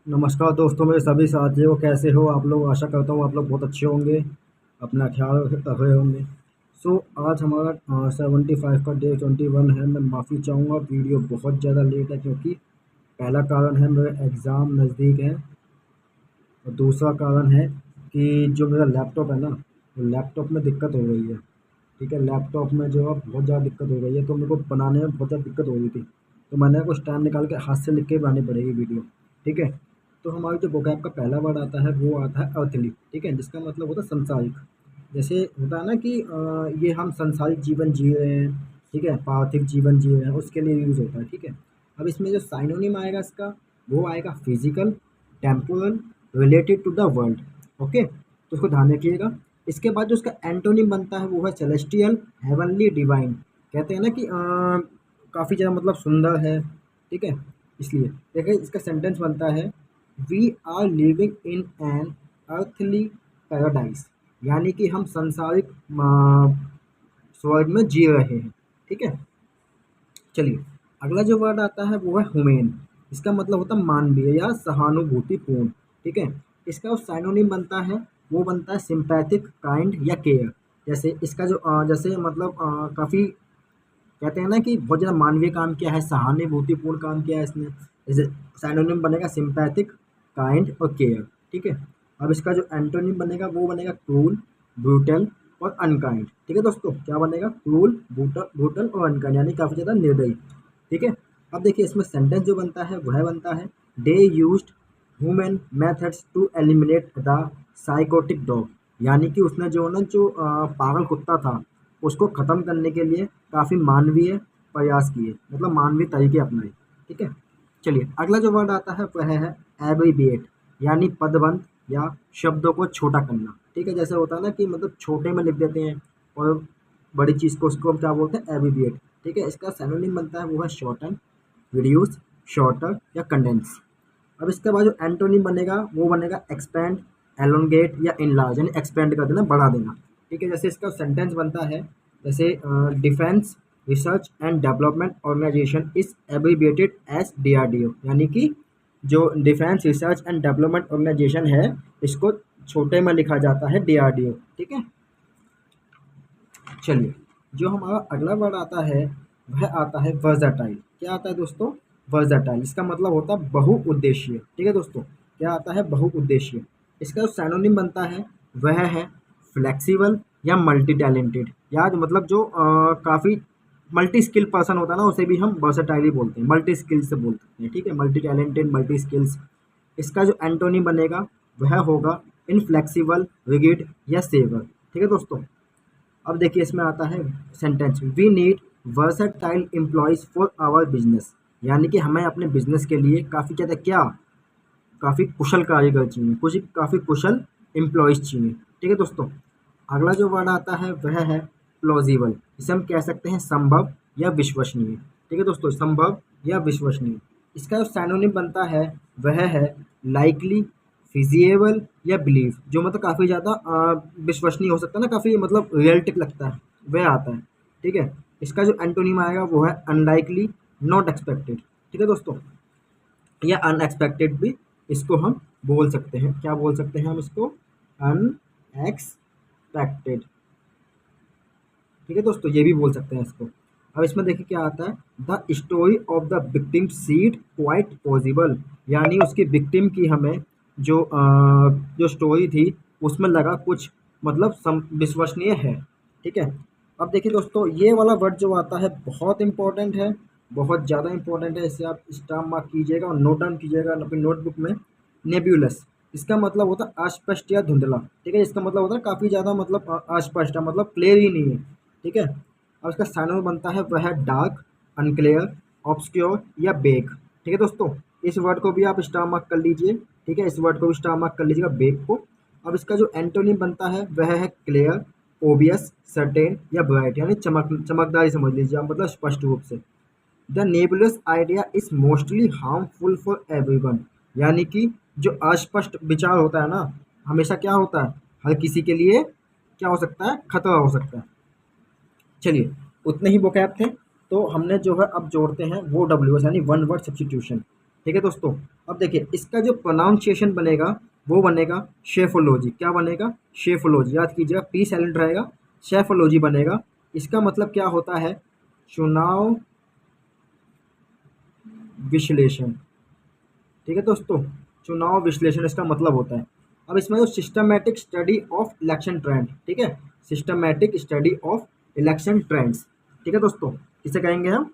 नमस्कार दोस्तों, मेरे सभी साथियों, कैसे हो आप लोग। आशा करता हूँ आप लोग बहुत अच्छे होंगे, अपना ख्याल रख रहे होंगे। सो आज हमारा 75 का डे 21 है। मैं माफ़ी चाहूँगा, वीडियो बहुत ज़्यादा लेट है क्योंकि पहला कारण है मेरे एग्ज़ाम नज़दीक है, और दूसरा कारण है कि जो मेरा लैपटॉप है ना, वो लैपटॉप में दिक्कत हो गई है। ठीक है, लैपटॉप में जो है बहुत ज़्यादा दिक्कत हो गई है, तो मेरे को बनाने में बहुत ज़्यादा दिक्कत हो रही थी। तो मैंने कुछ टाइम निकाल के हाथ से लिख के बनानी पड़ेगी वीडियो। ठीक है, तो हमारी जो वोकैब का पहला वर्ड आता है वो आता है अर्थली। ठीक है, जिसका मतलब होता है संसारिक। जैसे होता है ना कि ये हम संसारिक जीवन जी रहे हैं। ठीक है, पार्थिव जीवन जी रहे हैं, उसके लिए यूज़ होता है। ठीक है, अब इसमें जो साइनोनिम आएगा इसका, वो आएगा physical, temporal, related to the world. Okay, तो उसको ध्यान रखिएगा। इसके बाद जो उसका एंटोनिम बनता है वो है सेलेस्टियल, हेवनली, डिवाइन। कहते हैं ना कि काफ़ी ज़्यादा मतलब सुंदर है। ठीक है, इसलिए देखिए इसका सेंटेंस बनता है, we are living in an earthly paradise. यानी कि हम संसारिक स्वर्ग में जी रहे हैं। ठीक है, चलिए अगला जो वर्ड आता है वो है ह्यूमेन। इसका मतलब होता है मानवीय या सहानुभूतिपूर्ण। ठीक है, इसका साइनोनिम बनता है, वो बनता है सिंपैथिक, काइंड या केयर। जैसे इसका जो जैसे मतलब काफ़ी कहते हैं ना कि बहुत ज़्यादा मानवीय काम किया है, सहानुभूतिपूर्ण काम किया है इसने। जैसे साइनोनिम बनेगा सिंपैथिक, काइंड और केयर। ठीक है, अब इसका जो एंटोनिम बनेगा वो बनेगा क्रूल, ब्रूटल और अनकाइंड। ठीक है दोस्तों, क्या बनेगा? क्रूल, ब्रूटल ब्रूटल और अनकाइंड, यानी काफ़ी ज़्यादा निर्दयी। ठीक है, अब देखिए इसमें सेंटेंस जो बनता है वह बनता है, they used human methods to eliminate the psychotic dog. यानी कि उसने जो ना जो पागल कुत्ता था उसको ख़त्म करने के लिए काफ़ी मानवीय प्रयास किए, मतलब मानवीय तरीके अपनाए। ठीक है, चलिए अगला जो वर्ड आता है वह है एब्रीविएट, यानी पदबंध या शब्दों को छोटा करना। ठीक है, जैसे होता है ना कि मतलब छोटे में लिख देते हैं और बड़ी चीज़ को उसको हम क्या बोलते हैं? एब्रीविएट। ठीक है, इसका सिनोनिम बनता है वो है शॉर्टन, रिड्यूस, शॉर्टर या कंडेंस। अब इसके बाद जो एंटोनिम बनेगा वो बनेगा एक्सपेंड, एलोंगेट या इनलार्ज, यानी एक्सपेंड कर देना, बढ़ा देना। ठीक है, जैसे इसका सेंटेंस बनता है, जैसे defence research and development organisation is abbreviated as DRDO. यानी कि जो defence research and development organisation है, इसको छोटे में लिखा जाता है डीआरडीओ। ठीक है, चलिए जो हमारा अगला वर्ड आता है वह आता है वर्सटाइल। क्या आता है दोस्तों? वर्सटाइल। इसका मतलब होता है बहुउद्देशीय। ठीक है दोस्तों, क्या आता है? बहुउद्देशीय। इसका जो सैनोनिम बनता है वह है फ्लेक्सिबल या मल्टी टैलेंटेड, या जो मतलब जो काफ़ी मल्टी स्किल पर्सन होता है ना, उसे भी हम वर्सटाइल ही बोलते हैं, मल्टी स्किल से बोलते हैं। ठीक है, मल्टी टैलेंटेड, मल्टी स्किल्स। इसका जो एंटोनी बनेगा वह होगा इनफ्लेक्सिबल, रिगिड या सेवर। ठीक है दोस्तों, अब देखिए इसमें आता है sentence, we need versatile employees for our business. यानी कि हमें अपने बिजनेस के लिए काफ़ी ज़्यादा क्या, काफ़ी कुशल कारीगर चाहिए, कुछ काफ़ी कुशल एम्प्लॉयज़ चाहिए। ठीक है दोस्तों, अगला जो वर्ड आता है वह है प्लॉजिबल। इसे हम कह सकते हैं संभव या विश्वसनीय। ठीक है दोस्तों, संभव या विश्वसनीय। इसका जो सैनोनिम बनता है वह है लाइकली, फिजिएबल या बिलीव, जो मतलब काफ़ी ज़्यादा विश्वसनीय हो सकता है ना, काफ़ी मतलब रियलिस्टिक लगता है, वह आता है। ठीक है, इसका जो एंटोनिम आएगा वो है अनलाइकली, नॉट एक्सपेक्टेड। ठीक है दोस्तों, या अनएक्सपेक्टेड भी इसको हम बोल सकते हैं। क्या बोल सकते हैं हम इसको? अनएक्सपेक्टेड। ठीक है दोस्तों, ये भी बोल सकते हैं इसको। अब इसमें देखिए क्या आता है, the story of the victim seed quite possible. यानी उसकी विक्टिम की हमें जो स्टोरी थी उसमें लगा कुछ मतलब विश्वसनीय है। ठीक है, अब देखिए दोस्तों ये वाला वर्ड जो आता है बहुत इंपॉर्टेंट है, बहुत ज़्यादा इंपॉर्टेंट है। इसे आप स्टार मार्क कीजिएगा और नोट डाउन कीजिएगा अपनी नोटबुक में। नेब्यूलस, इसका मतलब होता है अस्पष्ट या धुंधला। ठीक है, इसका मतलब होता है काफ़ी ज़्यादा मतलब अस्पष्ट है, मतलब क्लियर ही नहीं है। ठीक है, और इसका साइनोनिम बनता है वह है डार्क, अनक्लियर, ऑब्सक्योर या बेग। ठीक है दोस्तों, इस वर्ड को भी आप स्टार मार्क कर लीजिए। ठीक है, इस वर्ड को भी स्टार मार्क कर लीजिएगा, बेग को। अब इसका जो एंटोनिम बनता है वह है क्लियर, ओबियस, सर्टेन या ब्राइट, यानी चमकदार समझ लीजिए आप, मतलब स्पष्ट रूप से। The नेबुलस idea is mostly harmful for everyone. यानी कि जो अस्पष्ट विचार होता है ना, हमेशा क्या होता है, हर किसी के लिए क्या हो सकता है? खतरा हो सकता है। चलिए उतने ही vocab थे, तो हमने जो है अब जोड़ते हैं वो डब्ल्यू एस, यानी वन वर्ड सब्सटीट्यूशन। ठीक है दोस्तों। अब देखिए इसका जो प्रोनाउंसिएशन बनेगा वो बनेगा शेफोलॉजी। क्या बनेगा? शेफोलॉजी। याद कीजिएगा, पी साइलेंट रहेगा, शेफोलॉजी बनेगा। इसका मतलब क्या होता है? चुनाव विश्लेषण। ठीक है दोस्तों, चुनाव विश्लेषण इसका मतलब होता है। अब इसमें जो systematic study of election trend, ठीक है, systematic study of election trends. ठीक है दोस्तों, इसे कहेंगे हम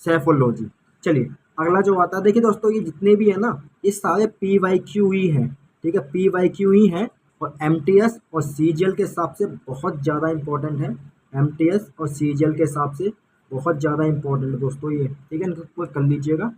सेफोलॉजी। चलिए अगला जो आता है, देखिए दोस्तों ये जितने भी है ना, ये सारे पी वाई क्यू ही हैं। ठीक है, पी वाई क्यू ही हैं और एम टी एस और सी जी एल के हिसाब से बहुत ज़्यादा इंपॉर्टेंट है। एम टी एस और सी जी एल के हिसाब से बहुत ज़्यादा इंपॉर्टेंट है दोस्तों ये। ठीक है, इनको कर लीजिएगा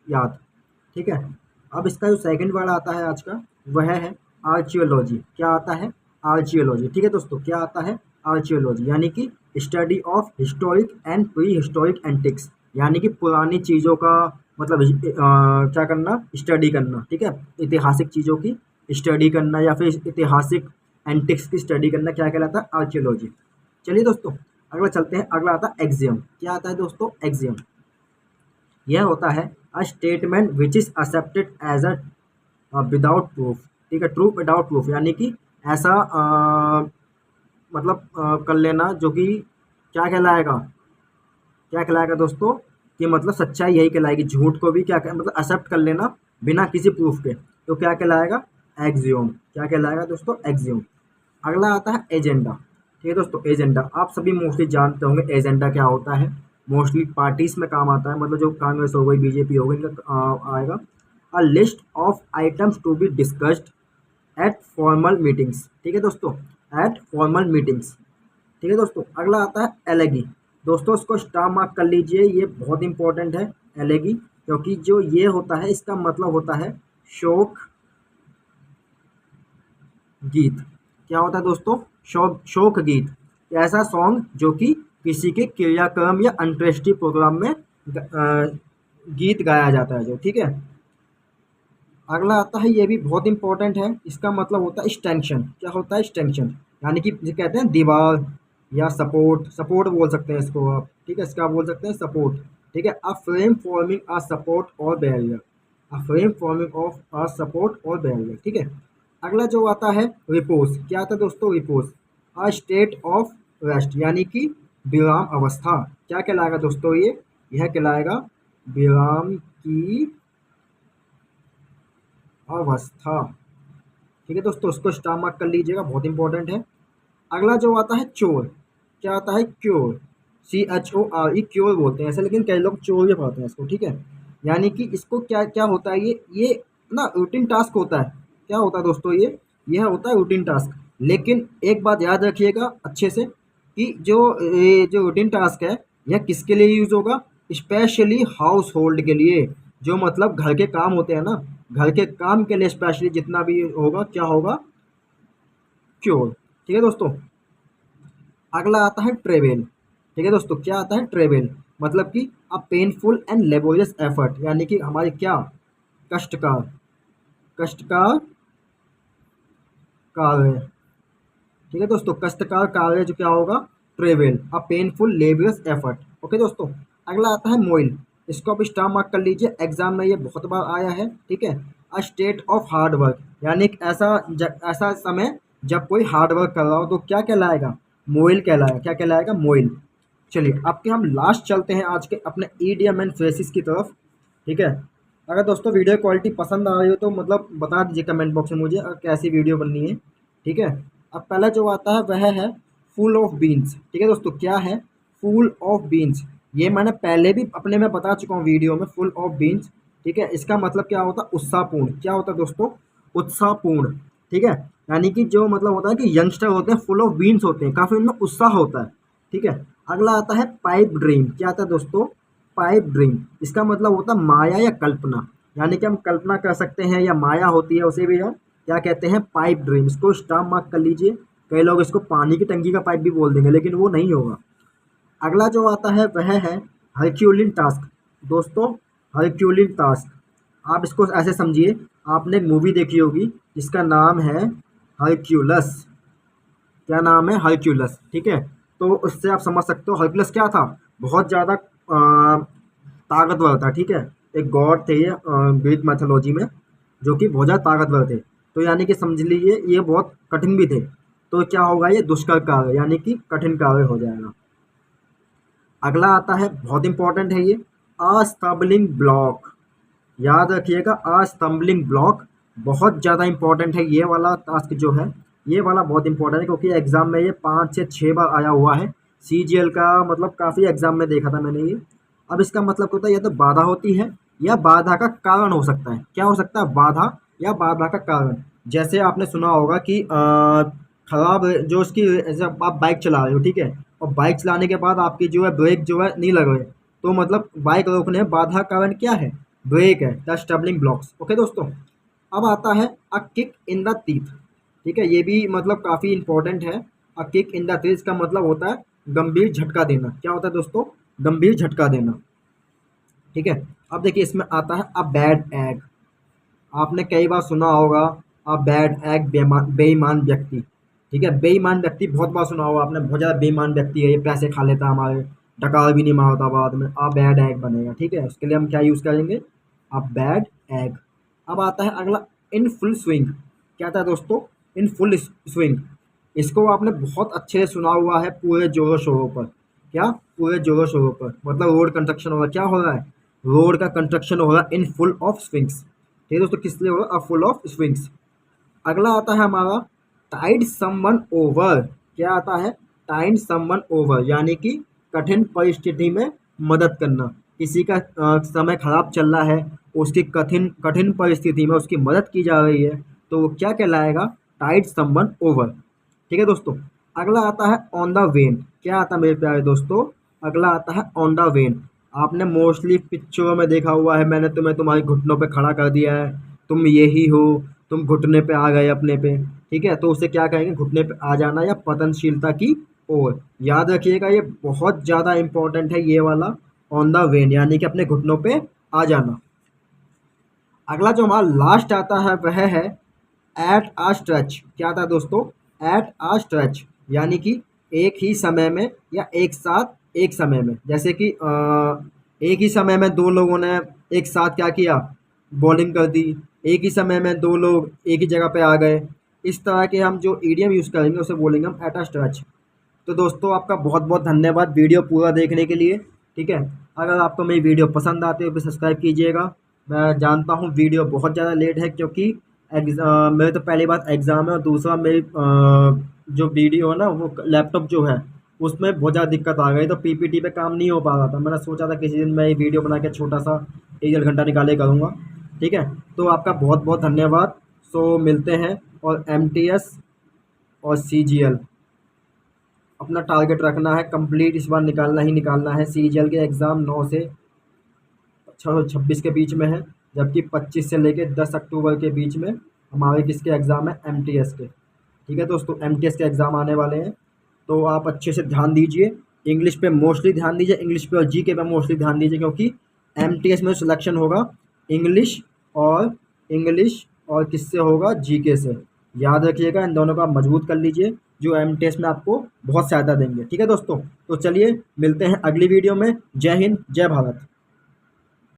याद। ठीक है, अब इसका जो सेकंड वर्ड आता है आज का, वह है आर्चियोलॉजी। क्या आता है? आर्चियोलॉजी। ठीक है दोस्तों, क्या आता है? आर्चियोलॉजी, यानी कि study of historic and pre historic antics, यानी कि पुरानी चीज़ों का मतलब क्या करना? स्टडी करना। ठीक है, ऐतिहासिक चीज़ों की स्टडी करना या फिर ऐतिहासिक एंटिक्स की स्टडी करना क्या कहलाता है? आर्चियोलॉजी। चलिए दोस्तों अगला चलते हैं। अगला आता है एक्सियम। क्या आता है दोस्तों? एक्सियम। यह होता है a statement which is accepted as a without proof. ठीक है, ट्रू विदाउट प्रूफ, यानी कि ऐसा मतलब कर लेना जो कि क्या कहलाएगा? क्या कहलाएगा दोस्तों? कि मतलब सच्चाई यही कहलाएगी, झूठ को भी क्या मतलब एक्सेप्ट कर लेना बिना किसी प्रूफ के, तो क्या कहलाएगा? एक्सियोम। क्या कहलाएगा दोस्तों? एक्सियोम। अगला आता है एजेंडा। ठीक है दोस्तों, एजेंडा आप सभी मोस्टली जानते होंगे एजेंडा क्या होता है। मोस्टली पार्टीज में काम आता है, मतलब जो कांग्रेस हो गई, बीजेपी हो गई, इनका आएगा। A list of items to be discussed at formal meetings. ठीक है दोस्तों, एट फॉर्मल मीटिंग्स। ठीक है दोस्तों, अगला आता है एलेगी। दोस्तों इसको स्टार मार्क कर लीजिए, ये बहुत इंपॉर्टेंट है एलेगी, क्योंकि जो ये होता है इसका मतलब होता है शोक गीत। क्या होता है दोस्तों? शोक गीत। ऐसा सॉन्ग जो कि किसी के क्रियाक्रम या अंत्येष्टि प्रोग्राम में गीत गाया जाता है जो। ठीक है, अगला आता है, ये भी बहुत इंपॉर्टेंट है, इसका मतलब होता है स्टैंक्शन। क्या होता है? स्टैंक्शन, यानी कि जिसे कहते हैं दीवार या सपोर्ट। सपोर्ट बोल सकते हैं इसको आप। ठीक है, इसका बोल सकते हैं सपोर्ट। ठीक है, a frame forming a support or barrier. A frame forming of a support or barrier. ठीक है, अगला जो आता है रिपोज। क्या आता है दोस्तों? Repose. A state of rest, यानी कि विराम अवस्था। क्या कहलाएगा दोस्तों? यह कहलाएगा विराम की अवस्था। ठीक है दोस्तों, उसको स्टार मार्क कर लीजिएगा, बहुत इंपॉर्टेंट है। अगला जो आता है चोर। क्या आता है? क्योर। CHORE, क्योर बोलते हैं ऐसे, लेकिन कई लोग चोर भी पढ़ते हैं इसको। ठीक है, यानी कि इसको क्या क्या होता है, ये ना रूटीन टास्क होता है। क्या होता है दोस्तों? यह होता है रूटीन टास्क। लेकिन एक बात याद रखिएगा अच्छे से, कि ये जो रूटीन टास्क है यह किसके लिए यूज होगा? स्पेशली हाउस होल्ड के लिए, जो मतलब घर के काम होते हैं ना, घर के काम के लिए स्पेशली जितना भी होगा, क्या होगा? क्योर। ठीक है दोस्तों, अगला आता है ट्रेवल। ठीक है दोस्तों, क्या आता है? ट्रेवल, मतलब कि a painful and laborious effort, यानी कि हमारे क्या? कष्टकार, कष्टकार कार्य। ठीक है दोस्तों, कष्टकार कार्य जो क्या होगा? Travel, a painful laborious effort. Okay दोस्तों, अगला आता है मोइल। इसको आप स्टार मार्क कर लीजिए, एग्जाम में ये बहुत बार आया है। ठीक है, a state of hard work, यानी कि ऐसा समय जब कोई हार्ड वर्क कर रहा हो, तो क्या कहलाएगा? मोइल कहलाएगा। क्या कहलाएगा? मोइल। चलिए अब के हम लास्ट चलते हैं आज के अपने ईडियम एंड फ्रेसिस की तरफ। ठीक है, अगर दोस्तों वीडियो क्वालिटी पसंद आ रही हो तो मतलब बता दीजिए कमेंट बॉक्स में मुझे कैसी वीडियो बननी है। ठीक है, अब पहला जो आता है वह है फुल ऑफ बीन्स। ठीक है दोस्तों, क्या है? Full of beans. ये मैंने पहले भी अपने में बता चुका हूँ वीडियो में, फुल ऑफ बीन्स। ठीक है, इसका मतलब क्या होता है? उत्साहपूर्ण। क्या होता है दोस्तों? उत्साहपूर्ण। ठीक है, यानी कि जो मतलब होता है कि यंगस्टर होते हैं, फुल ऑफ बीन्स होते हैं, काफ़ी उनमें उत्साह होता है। ठीक है, अगला आता है पाइप ड्रीम। क्या आता है दोस्तों? Pipe dream. इसका मतलब होता है माया या कल्पना, यानी कि हम कल्पना कर सकते हैं या माया होती है, उसे भी हम क्या कहते हैं? Pipe dream. इसको स्टार मार्क कर लीजिए। कई लोग इसको पानी की टंकी का पाइप भी बोल देंगे, लेकिन वो नहीं होगा। अगला जो आता है वह है हरक्यूलिन टास्क। दोस्तों हरक्यूलिन टास्क, आप इसको ऐसे समझिए, आपने एक मूवी देखी होगी जिसका नाम है हरक्यूलस। क्या नाम है? हरक्यूलस। ठीक है, तो उससे आप समझ सकते हो हरक्यूलस क्या था? बहुत ज़्यादा ताकतवर था। ठीक है, एक गॉड थे ये ग्रीक मैथोलॉजी में, जो कि बहुत ज़्यादा ताकतवर थे। तो यानी कि समझ लीजिए ये बहुत कठिन भी थे। तो क्या होगा, ये दुष्कर कार्य यानी कि कठिन कार्य हो जाएगा। अगला आता है, बहुत इंपॉर्टेंट है ये, अस्टम्बलिंग ब्लॉक। याद रखिएगा, अस्टम्बलिंग ब्लॉक बहुत ज़्यादा इंपॉर्टेंट है। ये वाला टास्क जो है, ये वाला बहुत इंपॉर्टेंट है, क्योंकि एग्जाम में ये 5 से 6 बार आया हुआ है। सीजीएल का मतलब काफ़ी एग्जाम में देखा था मैंने ये। अब इसका मतलब होता है या तो बाधा होती है या बाधा का कारण हो सकता है। क्या हो सकता है, बाधा या बाधा का कारण। जैसे आपने सुना होगा कि खराब जो उसकी, जैसे आप बाइक चला रहे हो, ठीक है, और बाइक चलाने के बाद आपकी जो है ब्रेक जो है नहीं लग रहे, तो मतलब बाइक रोकने में बाधा कारण क्या है, ब्रेक है, द स्टबलिंग ब्लॉक्स। ओके दोस्तों, अब आता है a kick in the teeth. ठीक है, ये भी मतलब काफ़ी इंपॉर्टेंट है। A kick in the teeth का मतलब होता है गंभीर झटका देना। क्या होता है दोस्तों, गंभीर झटका देना। ठीक है, अब देखिए इसमें आता है अ बैड एग। आपने कई बार सुना होगा अ बैड एग, बेईमान व्यक्ति। ठीक है, बेईमान व्यक्ति बहुत बार सुना होगा आपने, बहुत ज़्यादा बेईमान व्यक्ति है ये, पैसे खा लेता है हमारे, डकार भी नहीं मारता बाद में, अ बैड एग बनेगा। ठीक है, उसके लिए हम क्या यूज़ करेंगे, अ बैड एग। अब आता है अगला, इन फुल स्विंग। क्या था दोस्तों, इन फुल स्विंग। इसको आपने बहुत अच्छे से सुना हुआ है, पूरे जोरों शोरों पर। क्या, पूरे जोरों शोरों पर, मतलब रोड कंस्ट्रक्शन हो रहा है। क्या हो रहा है, रोड का कंस्ट्रक्शन हो रहा है इन फुल ऑफ स्विंग्स। ठीक है दोस्तों, किस लिए हो रहा है, फुल ऑफ स्विंग्स। अगला आता है हमारा टाइड समवन ओवर। क्या आता है, टाइड समवन ओवर, यानी कि कठिन परिस्थिति में मदद करना। किसी का समय खराब चल रहा है, उसकी कठिन कठिन परिस्थिति में उसकी मदद की जा रही है, तो वो क्या कहलाएगा, टाइड समवन ओवर। ठीक है दोस्तों, अगला आता है ऑन द वेन। क्या आता है मेरे प्यारे दोस्तों, अगला आता है ऑन द वेन। आपने मोस्टली पिक्चरों में देखा हुआ है, मैंने तुम्हें तुम्हारी घुटनों पे खड़ा कर दिया है, तुम यही हो, तुम घुटने पे आ गए अपने पे। ठीक है, तो उसे क्या कहेंगे, घुटने पे आ जाना या पतनशीलता की ओर। याद रखिएगा, ये बहुत ज़्यादा इंपॉर्टेंट है ये वाला, ऑन द वेन यानी कि अपने घुटनों पे आ जाना। अगला जो हमारा लास्ट आता है वह है एट आ स्ट्रेच। क्या था दोस्तों, एट आ स्ट्रेच, यानी कि एक ही समय में या एक साथ एक समय में। जैसे कि एक ही समय में दो लोगों ने एक साथ क्या किया, बॉलिंग कर दी, एक ही समय में दो लोग एक ही जगह पे आ गए। इस तरह के हम जो ईडियम यूज़ करेंगे उसे बोलेंगे हम एट आ स्ट्रेच। तो दोस्तों आपका बहुत बहुत धन्यवाद वीडियो पूरा देखने के लिए। ठीक है, अगर आपको मेरी वीडियो पसंद आती है तो सब्सक्राइब कीजिएगा। मैं जानता हूँ वीडियो बहुत ज़्यादा लेट है, क्योंकि मेरे तो पहली बात एग्ज़ाम है, और दूसरा मेरी जो वीडियो है ना, वो लैपटॉप जो है उसमें बहुत ज़्यादा दिक्कत आ गई, तो पीपीटी पे काम नहीं हो पा रहा था। मैंने सोचा था किसी दिन मैं ये वीडियो बना के छोटा सा 1 1 घंटा निकाले करूँगा। ठीक है, तो आपका बहुत बहुत धन्यवाद। सो मिलते हैं, और एमटीएस और सीजीएल अपना टारगेट रखना है कंप्लीट, इस बार निकालना ही निकालना है। सीजीएल के एग्ज़ाम 9 से 26 के बीच में है, जबकि 25 से लेके 10 अक्टूबर के बीच में हमारे किसके एग्ज़ाम है, एमटीएस के। ठीक है दोस्तों, एमटीएस के एग्ज़ाम आने वाले हैं, तो आप अच्छे से ध्यान दीजिए। इंग्लिश पे मोस्टली ध्यान दीजिए, इंग्लिश पे और जीके पे मोस्टली ध्यान दीजिए, क्योंकि एमटीएस में सिलेक्शन होगा इंग्लिश और किससे होगा, जीके से। याद रखिएगा, इन दोनों को आप मजबूत कर लीजिए, जो एमटीएस में आपको बहुत सहायता देंगे। ठीक है दोस्तों, तो चलिए मिलते हैं अगली वीडियो में। जय हिंद, जय भारत।